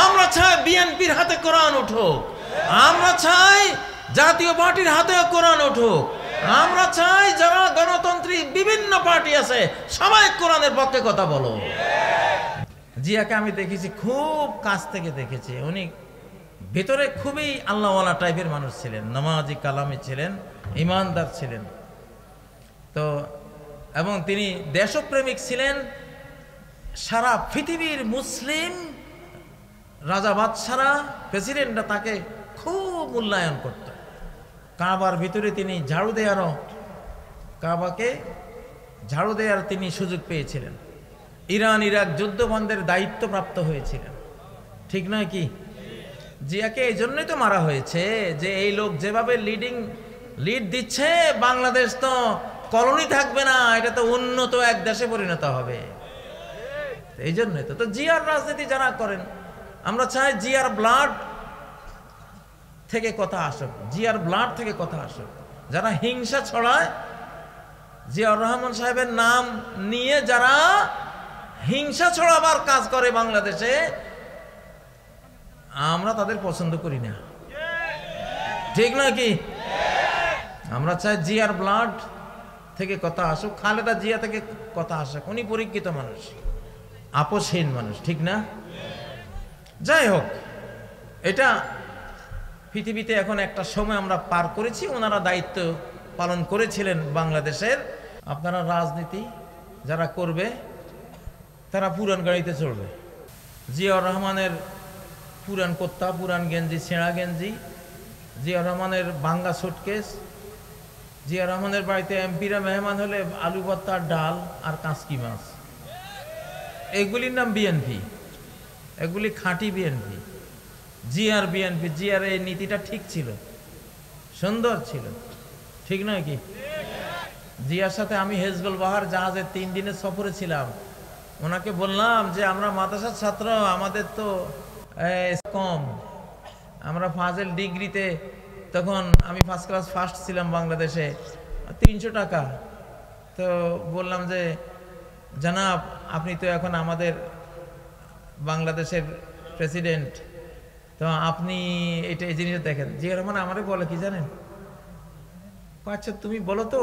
আমরা চাই বিএনপির হাতে কোরআন উঠুক, আমরা চাই জাতীয় পার্টির হাতে কোরআন উঠুক, আমরা চাই যারা গণতন্ত্রী বিভিন্ন পার্টি আছে সবাই কোরআনের পক্ষে কথা বলো। জিয়াকে আমি দেখেছি, খুব কাছ থেকে দেখেছি। উনি ভেতরে খুবই আল্লাহওয়ালা টাইপের মানুষ ছিলেন, নামাজি কালামি ছিলেন, ইমানদার ছিলেন। তো এবং তিনি দেশপ্রেমিক ছিলেন। সারা পৃথিবীর মুসলিম রাজা বাদশারা প্রেসিডেন্টরা তাকে খুব মূল্যায়ন করত। কাবার ভিতরে তিনি কাবাকে ঝাড়ু দেওয়ার তিনি সুযোগ পেয়েছিলেন। ইরান ইরাক যুদ্ধ বন্ধের দায়িত্বপ্রাপ্ত হয়েছিলেন, ঠিক নয় কি? জিয়াকে এই জন্যই তো মারা হয়েছে যে এই লোক যেভাবে লিড দিচ্ছে, বাংলাদেশ তো কলোনি থাকবে না, এটা তো উন্নত এক দেশে পরিণত হবে। এই জন্যই তো জিয়ার রাজনীতি যারা করেন, আমরা চাই জিয়ার ব্লাড থেকে কথা আসুক, জিয়ার ব্লাড থেকে কথা আসুক। যারা হিংসা ছড়ায়, জিয়াউর রহমান সাহেবের নাম নিয়ে যারা হিংসা ছড়াবার কাজ করে বাংলাদেশে, আমরা তাদের পছন্দ করি না, ঠিক নয় কি? আমরা চাই জিয়ার ব্লাড থেকে কথা আসুক, খালেদা জিয়া থেকে কথা আসুক। উনি পরীক্ষিত মানুষ, আপোষহীন মানুষ, ঠিক না? যাই হোক, এটা পৃথিবীতে এখন একটা সময় আমরা পার করেছি, ওনারা দায়িত্ব পালন করেছিলেন বাংলাদেশের। আপনারা রাজনীতি যারা করবে তারা পুরান গাড়িতে চলবে। জিয়াউর রহমানের পুরান কোত্তা, পুরান গেঞ্জি, ছেঁড়া গেঞ্জি, জিয়াউর রহমানের ভাঙ্গা সুটকেস, জিয়াউর রহমানের বাড়িতে এমপিরা মেহমান হলে আলু ভর্তা, ডাল আর কাঁচকি মাছ, এগুলির নাম বিএনপি। এগুলি খাঁটি বিএনপি, জিয়ার বিএনপি। জিয়ার এই নীতিটা ঠিক ছিল, সুন্দর ছিল, ঠিক নয় কি? জিয়ার সাথে আমি হেজবুল বাহার জাহাজে 3 দিনের সফরে ছিলাম। ওনাকে বললাম যে আমরা মাদ্রাসার ছাত্র, আমাদের তো কম, আমরা ফাজেল ডিগ্রিতে, তখন আমি ফার্স্ট ক্লাস ফার্স্ট ছিলাম বাংলাদেশে, 300 টাকা। তো বললাম যে জনাব, আপনি তো এখন আমাদের বাংলাদেশের প্রেসিডেন্ট, তো আপনি এটা এই জিনিসটা দেখেন। জিয়াউর রহমান আমারে বলে কি জানেন? আচ্ছা তুমি বলো তো,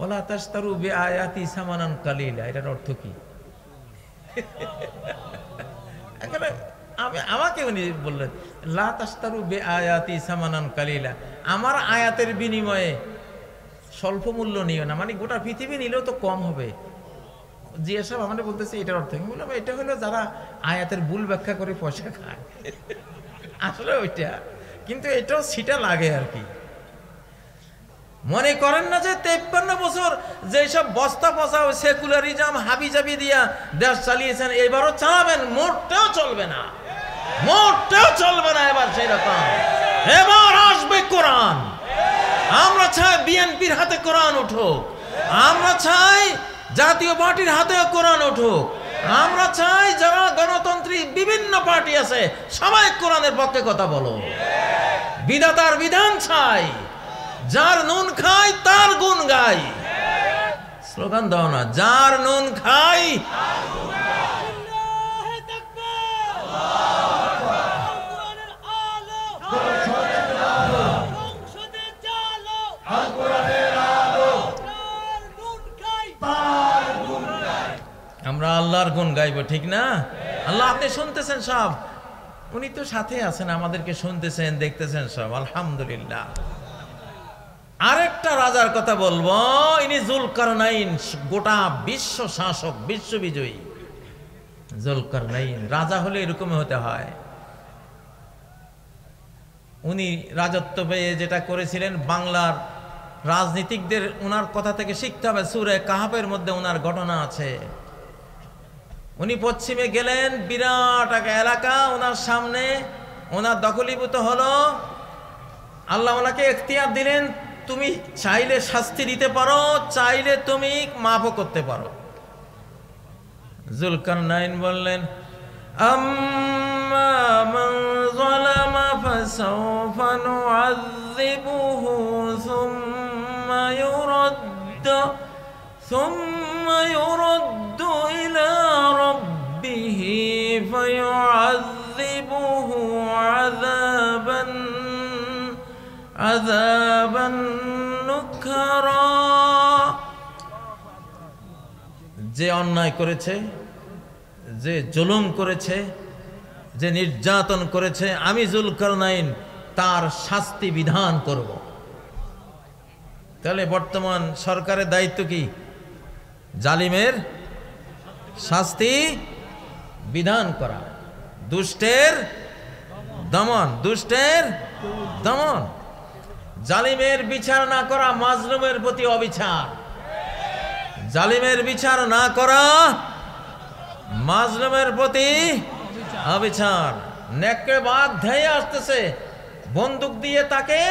ওলা তাশতারু বিআয়াতি সামানান কালিলা, এটার অর্থ কি? আমাকে উনি বললেন, লা তাশতারু বিআয়াতি সামানান কালিলা, আমার আয়াতের বিনিময়ে স্বল্প মূল্য নিও না, মানে গোটা পৃথিবী নিলেও তো কম হবে। জিয়া সাহেব আমাদের বলতেছে এটার অর্থ। আমি বললাম এটা হলো যারা আয়াতের ভুল ব্যাখ্যা করে পয়সা খায়, আসলে ওইটা, কিন্তু এটাও সিটা লাগে আর কি। মনে করেন না যে 53 বছর যেসব বস্তা পচা সেকুলারিজম হাবিজাবি দিয়া দেশ চালিয়েছেন, এবারও চালাবেন? মোটেও চলবে না, মোটেও চলবে না এবার সেই রকম। এবার আসবে কোরআন। আমরা চাই বিএনপির হাতে কোরআন উঠুক, আমরা চাই জাতীয় পার্টির হাতে কোরআন উঠুক, আমরা চাই যারা গণতন্ত্রী বিভিন্ন পার্টি আছে সবাই কোরআনের পক্ষে কথা বলো। বিধাতার বিধান চাই, যার নুন খাই তার গুণ গাই। স্লোগান দাও না, যার নুন খাই। আমরা আল্লাহর গুণ গাইব, ঠিক না? আল্লাহ আপনি শুনতেছেন সব, উনি তো সাথে আছেন, আমাদেরকে শুনতেছেন, দেখতেছেন সব, আলহামদুলিল্লাহ। আরেকটা রাজার কথা বলবো, ইনি জুলকারনাইন, গোটা বিশ্ব শাসক, বিশ্ব বিজয়ী জুলকারনাইন। রাজা হলে এরকম হতে হয়। উনি রাজত্ব পেয়ে যেটা করেছিলেন, বাংলার রাজনীতিকদের ওনার কথা থেকে শিখতে হবে। সূরা কাহাফের মধ্যে ওনার ঘটনা আছে। উনি পশ্চিমে গেলেন, বিরাট একটা এলাকা ওনার সামনে, ওনার দখলীভূত হলো। আল্লাহ ওনাকে এখতিয়ার দিলেন, তুমি চাইলে শাস্তি দিতে পারো, চাইলে তুমি মাফও করতে পারো। জুলকারনাইন বললেন, আম্মা মান যালামা ফাসাওফা নুআযযিবুহু সুম্মা ইউরাদ্দু ইলা রাব্বিহি ফায়ুআযযিবুহু আযাবান নুকরা। যে অন্যায় করেছে, যে জুলুম করেছে, যে নির্যাতন করেছে, আমি যুলকারনাইন তার শাস্তি বিধান করব। তাহলে বর্তমান সরকারের দায়িত্ব কি? জালিমের শাস্তি বিধান করা, দুষ্টের দমন, দুষ্টের দমন। জালিমের বিচার না করা মাজলুমের প্রতি অবিচার, জালিমের বিচার না করা মাজলুমের প্রতি অবিচার। নেককে বাদ ধেয়ে আসতেছে, বন্দুক দিয়ে তাকে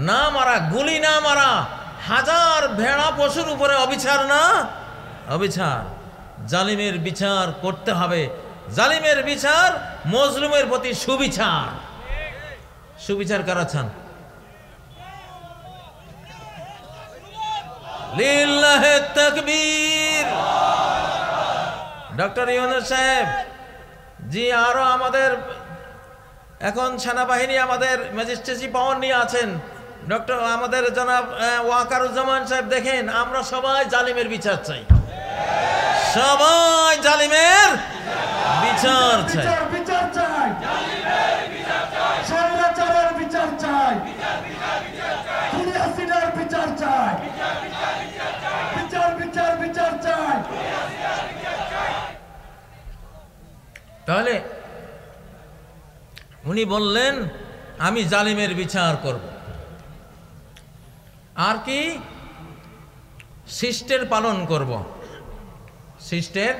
না মারা, গুলি না মারা, হাজার ভেড়া পশুর উপরে অবিচার না অবিচার। জালিমের বিচার করতে হবে, জালিমের বিচার মজলুমের প্রতি সুবিচার। সুবিচার কারা চান? লিল্লাহে তাকবীর। ডক্টর ইউনূস সাহেব জি, আরো আমাদের এখন সেনাবাহিনী আমাদের ম্যাজিস্ট্রেসি পাওয়ার নিয়ে আছেন। ডক্টর আমাদের জনাব ওয়াকারুজ্জামান সাহেব, দেখেন আমরা সবাই জালিমের বিচার চাই, সবাই জালিমের বিচার চাই, বিচার চাই, স্বৈরাচারের বিচার চাই, খুনি হাসিনার বিচার চাই, বিচার বিচার বিচার চাই। তাহলে উনি বললেন আমি জালিমের বিচার করব। আর কি? শিষ্টের পালন করব। শিষ্টের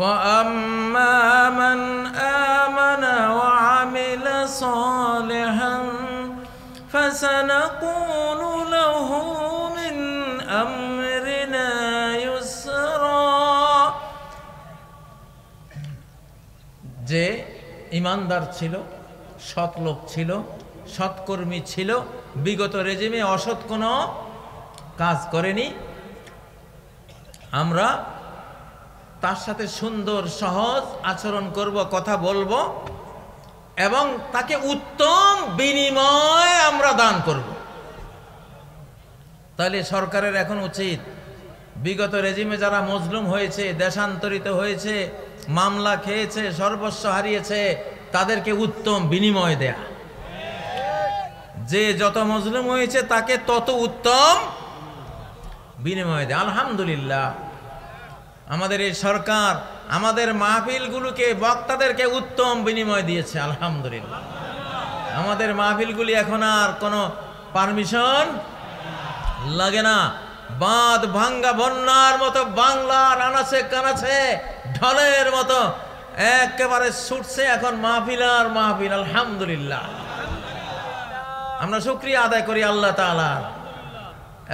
وَأَمَّا مَنْ آمَنَ وَعَمِلَ صَالِحًا فَسَنَقُولُ لَهُ مِنْ أَمْرِنَا يُسْرًا। যে ইমানদার ছিল, সৎ লোক ছিল, সৎকর্মী ছিল, বিগত রেজিমে অসৎ কোনো কাজ করেনি, আমরা তার সাথে সুন্দর সহজ আচরণ করব, কথা বলবো এবং তাকে উত্তম বিনিময় আমরা দান করব। তাহলে সরকারের এখন উচিত বিগত রেজিমে যারা মজলুম হয়েছে, দেশান্তরিত হয়েছে, মামলা খেয়েছে, সর্বস্ব হারিয়েছে, তাদেরকে উত্তম বিনিময় দেয়া। যে যত মজলুম হয়েছে তাকে তত উত্তম বিনিময় দেয়া। আলহামদুলিল্লাহ আমাদের এই সরকার আমাদের মাহফিলগুলোকে, বক্তাদেরকে উত্তম বিনিময় দিয়েছে। আলহামদুলিল্লাহ আমাদের মাহফিলগুলি এখন আর কোনো পারমিশন লাগে না। বাঁধ ভাঙ্গা বন্যার মতো বাংলার আনাচে কানাচে ঢলের মতো একেবারে ছুটছে এখন মাহফিল আর মাহফিল। আলহামদুলিল্লাহ আমরা শুকরিয়া আদায় করি আল্লাহ তাআলার,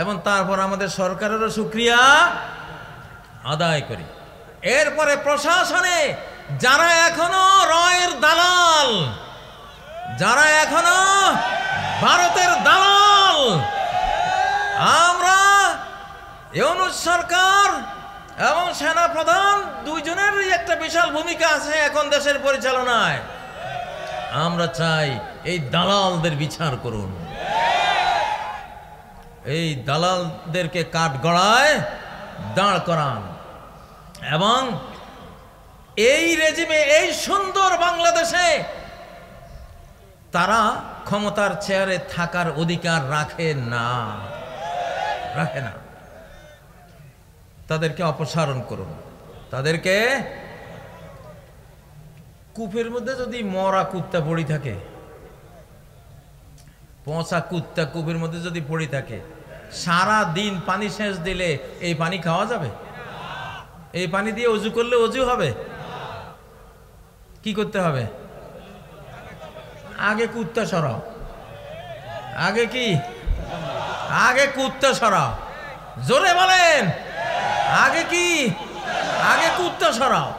এবং তারপর আমাদের সরকারেরও শুকরিয়া আদায় করি। এরপরে প্রশাসনে যারা এখনো রয়ের দালাল, যারা এখনো ভারতের দালাল, আমরা ইউনূস সরকার এবং সেনা প্রধান দুইজনেরই একটা বিশাল ভূমিকা আছে এখন দেশের পরিচালনায়। আমরা চাই এই দালালদের বিচার করুন, এই দালালদেরকে কাঠগড়ায় দাঁড় করান, এবং এই রেজিমে, এই সুন্দর বাংলাদেশে তারা ক্ষমতার চেয়ারে থাকার অধিকার রাখে না, রাখে না। তাদেরকে অপসারণ করুন। তাদেরকে, কূপের মধ্যে যদি মরা কুত্তা পড়ে থাকে, পচা কুত্তা কূপের মধ্যে যদি পড়ে থাকে, সারা দিন পানি সেচ দিলে এই পানি খাওয়া যাবে? এই পানি দিয়ে অজু করলে অজু হবে? কি করতে হবে? আগে কুত্তা সরাও, আগে কি? আগে কুত্তা সরাও। জোরে বলেন, আগে কি? আগে কুত্তা সরাও।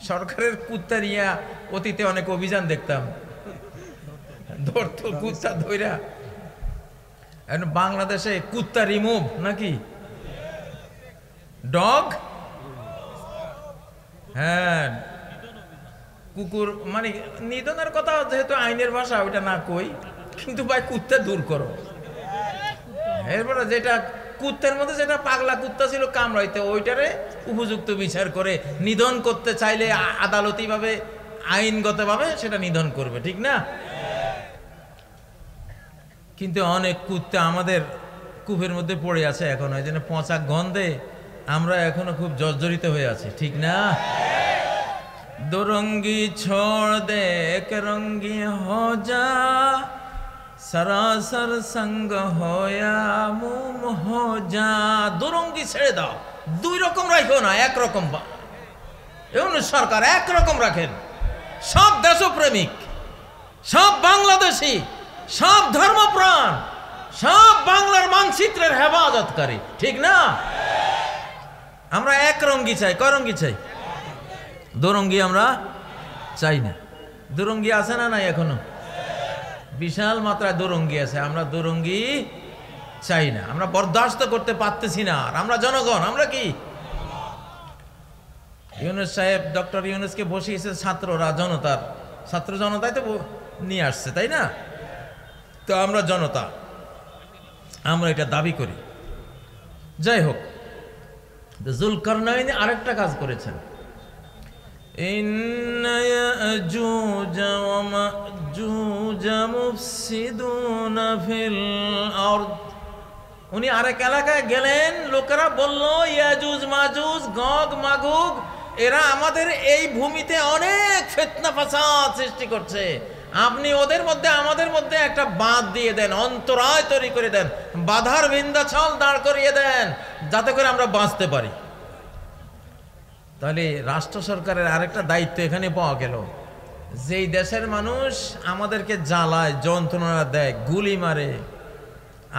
সরকারের কুত্তা নিয়ে অতীতে অনেক অভিযান দেখতাম, ধরতো কুত্তা ধইরা। এখন বাংলাদেশে কুত্তা রিমুভ নাকি, ডগ, হ্যাঁ কুকুর মানে নিধনের কথা যেহেতু আইনের ভাষা ওইটা না কই, কিন্তু ভাই কুত্তা দূর করো। এরপরে যেটা কুত্তের মধ্যে যেটা পাগলা কুত্তা ছিল কামড়াইতে, ওইটারে উপযুক্ত বিচার করে নিধন করতে চাইলে আদালতিভাবে আইনগতভাবে সেটা নিধন করবে, ঠিক না? কিন্তু অনেক কুত্তা আমাদের কূপের মধ্যে পড়ে আছে এখন, ওই জন্য পচা গন্ধে আমরা এখনো খুব জর্জরিত হয়ে আছি, ঠিক না? দুরঙ্গি ছোড় দে এক রঙ্গি হো যা, সরাসর সঙ্গ হোয়া মুম হো যা। দুরঙ্গি ছেড়ে দাও, দুই রকম রাখো না, একরকম। সরকার একরকম রাখেন। সব দেশপ্রেমিক, সব বাংলাদেশি, সব ধর্মপ্রাণ, সব বাংলার মানচিত্রের হেফাজতকারী, ঠিক না? আমরা এক রঙ্গি চাই। কয় রঙ্গি চাই? দুরঙ্গি আমরা চাই না। দুরঙ্গি আছে না নাই? এখনো বিশাল মাত্রায় দুরঙ্গি আছে। আমরা দুরঙ্গি চাই না, আমরা বরদাস্ত করতে পারতেছি না। আর আমরা জনগণ, আমরা কি? ইউনূস সাহেব, ডক্টর ইউনূসকে বসিয়েছে ছাত্ররা, জনতার ছাত্র জনতাই তো নিয়ে আসছে, তাই না? তো আমরা জনতা, আমরা এটা দাবি করি। যাই হোক, জুলকারনাইন আরেকটা কাজ করেছেন। ইন্না ইয়াজুজ ওয়া মাজুজ মুফসিদুনা ফিল আরদ। উনি আরেক এলাকায় গেলেন, লোকেরা বলল ইয়াজুজ মাজুজ, গগ মাগুগ, এরা আমাদের এই ভূমিতে অনেক ফিতনা ফাসাদ সৃষ্টি করছে। আপনি ওদের মধ্যে আমাদের মধ্যে একটা বাঁধ দিয়ে দেন, অন্তরায় তৈরি করে দেন, বাধার বিন্ধ্যাচল দাঁড় করিয়ে দেন, যাতে করে আমরা বাঁচতে পারি। তাহলে রাষ্ট্র সরকারের আরেকটা দায়িত্ব এখানে পাওয়া গেল। যেই দেশের মানুষ আমাদেরকে জ্বালায়, যন্ত্রণা দেয়, গুলি মারে,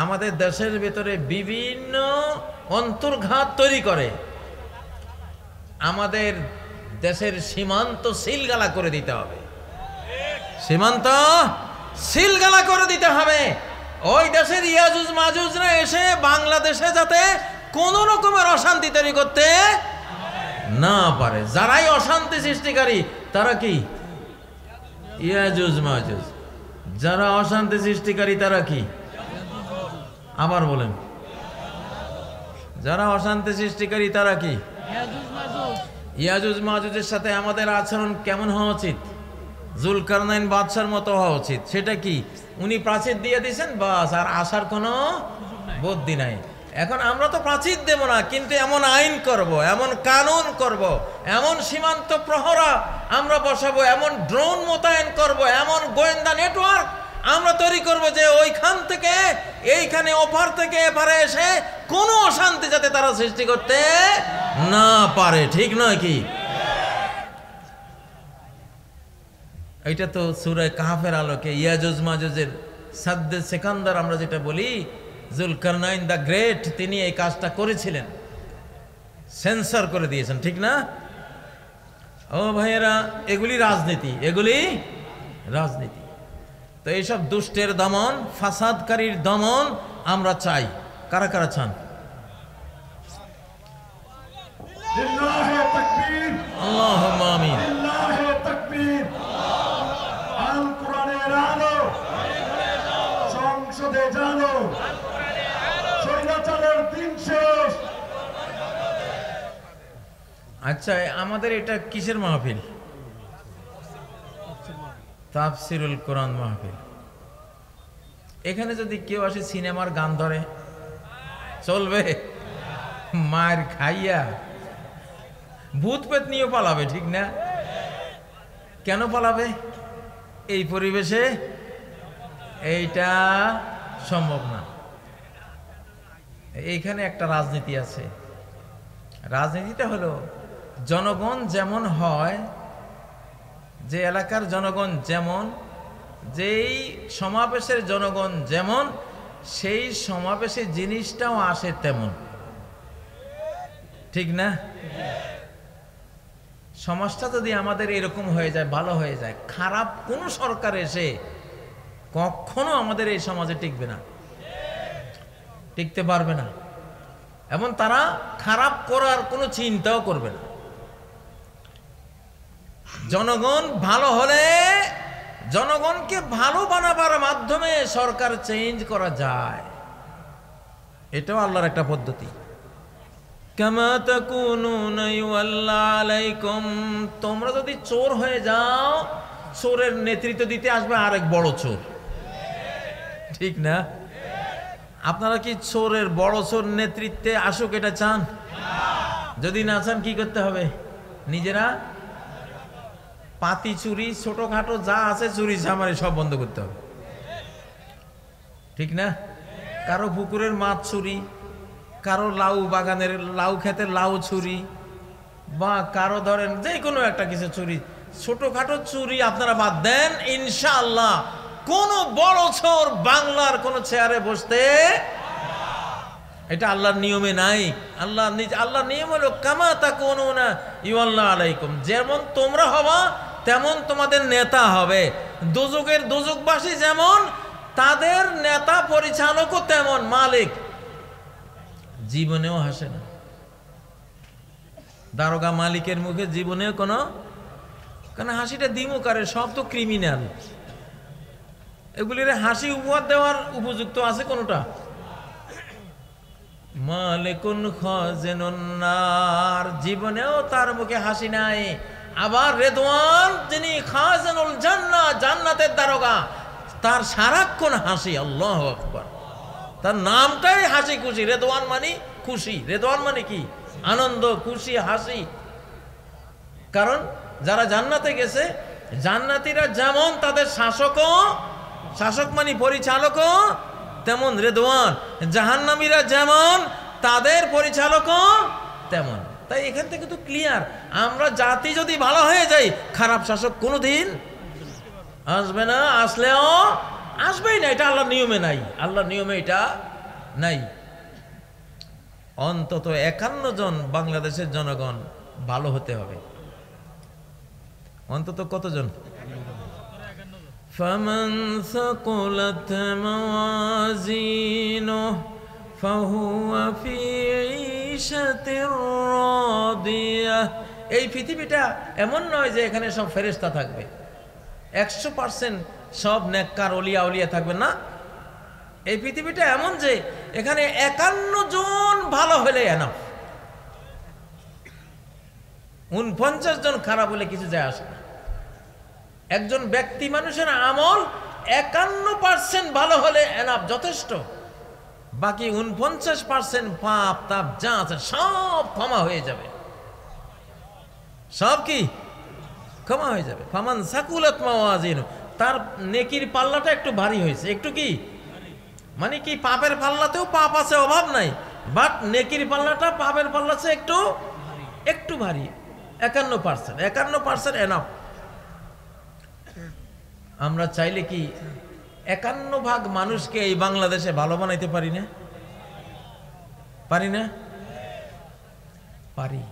আমাদের দেশের ভেতরে বিভিন্ন অন্তর্ঘাত তৈরি করে, আমাদের দেশের সীমান্ত সিলগালা করে দিতে হবে। সীমান্ত সিলগালা করে দিতে হবে। ওই দেশের ইয়াজুজ মাজুজরা এসে বাংলাদেশে যাতে কোন রকমের অশান্তি তৈরি করতে না পারে। যারাই অশান্তি সৃষ্টিকারী তারা কি? ইয়াজুজ মাজুজ। যারা অশান্তি সৃষ্টিকারী তারা কি? আবার বলেন, যারা অশান্তি সৃষ্টিকারী তারা কি? ইয়াজুজ মাজুজের সাথে আমাদের আচরণ কেমন হওয়া উচিত? জুলকারনাইন বাদশার মতো হওয়া উচিত। সেটা কি? উনি প্রাচীর দিয়ে দিয়েছেন, বাস, আর আসার কোনো বুদ্ধি নাই। এখন আমরা তো প্রাচীর দেব না, কিন্তু এমন আইন করব, এমন কানুন করব, এমন সীমান্ত প্রহরা আমরা বসাবো, এমন ড্রোন মোতায়েন করব, এমন গোয়েন্দা নেটওয়ার্ক আমরা তৈরি করব যে ওইখান থেকে এইখানে, ওপার থেকে এপারে এসে কোনো অশান্তি যাতে তারা সৃষ্টি করতে না পারে, ঠিক নয় কি? এইটা তো সূরা কাহফের আলোকে ইয়াজুজ মাজুজের সাদ্দে সেকান্দার আমরা যেটা বলি, জুলকারনাইন দ্য গ্রেট, তিনি এই কাজটা করেছিলেন, সেন্সর করে দিয়েছেন, ঠিক না? ও ভাইয়েরা, এগুলি রাজনীতি, এগুলি রাজনীতি। তো এইসব দুষ্টের দমন, ফাসাদকারীর দমন আমরা চাই। কারা কারা চান? লিল্লাহি তাকবীর, আল্লাহুম্মা আমিন। লিল্লাহি তাকবীর। আল কোরআনের আলো সংসদে জানো, স্বৈরাচারের দিন শেষ। আচ্ছা, আমাদের এটা কিসের মাহফিল? তাফসিরুল কোরআন মাহফিল। এখানে যদি কেউ আসে সিনেমার গান ধরে, চলবে? মার খাইয়া ভূত পেত নিয়ে পালাবে, ঠিক না? কেন পালাবে? এই পরিবেশে এইটা সম্ভব না। এইখানে একটা রাজনীতি আছে। রাজনীতিটা হলো জনগণ যেমন হয়, যে এলাকার জনগণ যেমন, যেই সমাবেশের জনগণ যেমন, সেই সমাবেশে জিনিসটাও আসে তেমন, ঠিক না? সমাজটা যদি আমাদের এরকম হয়ে যায়, ভালো হয়ে যায়, খারাপ কোনো সরকার এসে কখনো আমাদের এই সমাজে টিকবে না, টিকতে পারবে না, এবং তারা খারাপ করার কোনো চিন্তাও করবে না। জনগণ ভালো হলে জনগণকে ভালো বানাবার মাধ্যমে সরকার চেঞ্জ করা যায়, এটাও আল্লাহর একটা পদ্ধতি। কামা তাকুনুনা ইউআল্লা আলাইকুম, তোমরা যদি চোর হয়ে যাও, চোরের নেতৃত্ব দিতে আসবে আরেক বড় চোর, ঠিক না? আপনারা কি চোরের বড় চোর নেতৃত্বে আসুক এটা চান? যদি না চান কি করতে হবে? নিজেরা পাতি চুরি ছোটখাটো যা আছে চুরি চামারি সব বন্ধ করতে হবে, ঠিক না? কারো পুকুরের মাছ চুরি, কারো লাউ বাগানের লাউ ক্ষেতের লাউ চুরি, বা কারো ধরেন যে কোনো একটা কিছু চুরি, ছোটখাটো চুরি আপনারা বাদ দেন, ইনশাআল্লাহ কোন বড় চোর বাংলার কোন চেয়ারে বসতে, এটা আল্লাহর নিয়মে নাই। আল্লাহর নিয়ম হলো কামা তাকুনুনা ইউআল্লা আলাইকুম, যেমন তোমরা হবা তেমন তোমাদের নেতা হবে। দোজকের দোজকবাসী যেমন, তাদের নেতা পরিচালকও তেমন, মালিক। জীবনেও হাসে না দারোগা মালিকের মুখে, জীবনেও কোনো, কারণ হাসিটা দিমুকারে, সব তো ক্রিমিনাল। এগুলির হাসি উপহার দেওয়ার উপযুক্ত আছে কোনটা? মালিকুন খাজিনুন নার, জীবনেও তার মুখে হাসি নাই। আবার রেদওয়ান, যিনি খাজিনুল জান্নাহ, জান্নাতের দারোগা, তার সারাক্ষণ হাসি। আল্লাহু আকবার, তার নামটাই হাসি খুশি। রেদওয়ান মানে খুশি, রেদওয়ান মানে কি? আনন্দ, খুশি, হাসি। কারণ যারা জান্নাতে গেছে, জান্নাতীরা যেমন তাদের শাসকও, শাসক মানে পরিচালকও তেমন রেদওয়ান, জাহান্নামীরা যেমন তাদের পরিচালকও তেমন। তাই এখান থেকে তো ক্লিয়ার, আমরা জাতি যদি ভালো হয়ে যাই, খারাপ শাসক কোনোদিন আসবে না, আসলেও আসবেই না। এটা আল্লাহর নিয়মে নাই, আল্লাহর নিয়মে এটা নাই। অন্তত 51 জন বাংলাদেশের জনগণ ভালো হতে হবে। অন্তত কতজন? فمن ثقلت موازينه فهو في عيشة راضية। এই পৃথিবীটা এমন নয় যে এখানে সব ফেরেশতা থাকবে, 100% সব নেককার ওলিয়া উলিয়া থাকবে না। এই পৃথিবীটা এমন যে এখানে 51 জন ভালো হলে এনাফ, 49 জন খারাপ হলে কিছু যায় আসে না। একজন ব্যক্তি মানুষের আমল 51% ভালো হলে এনাফ, যথেষ্ট। বাকি 49% পাপ তাপ যা আছে সব ক্ষমা হয়ে যাবে, সব কি ক্ষমা হয়ে যাবে। ফামান সাকুলাত মাওয়াজিনু, তার নেকির পাল্লাটা একটু ভারী হয়েছে। একটু কি মানে কি? পাপের পাল্লাতেও পাপ আছে, অভাব নাই, বাট নেকির পাল্লাটা পাপের পাল্লা চেয়ে একটু ভারী। 51% এনাফ। আমরা চাইলে কি 51% মানুষকে এই বাংলাদেশে ভালো বানাইতে পারি না? পারি না? পারি।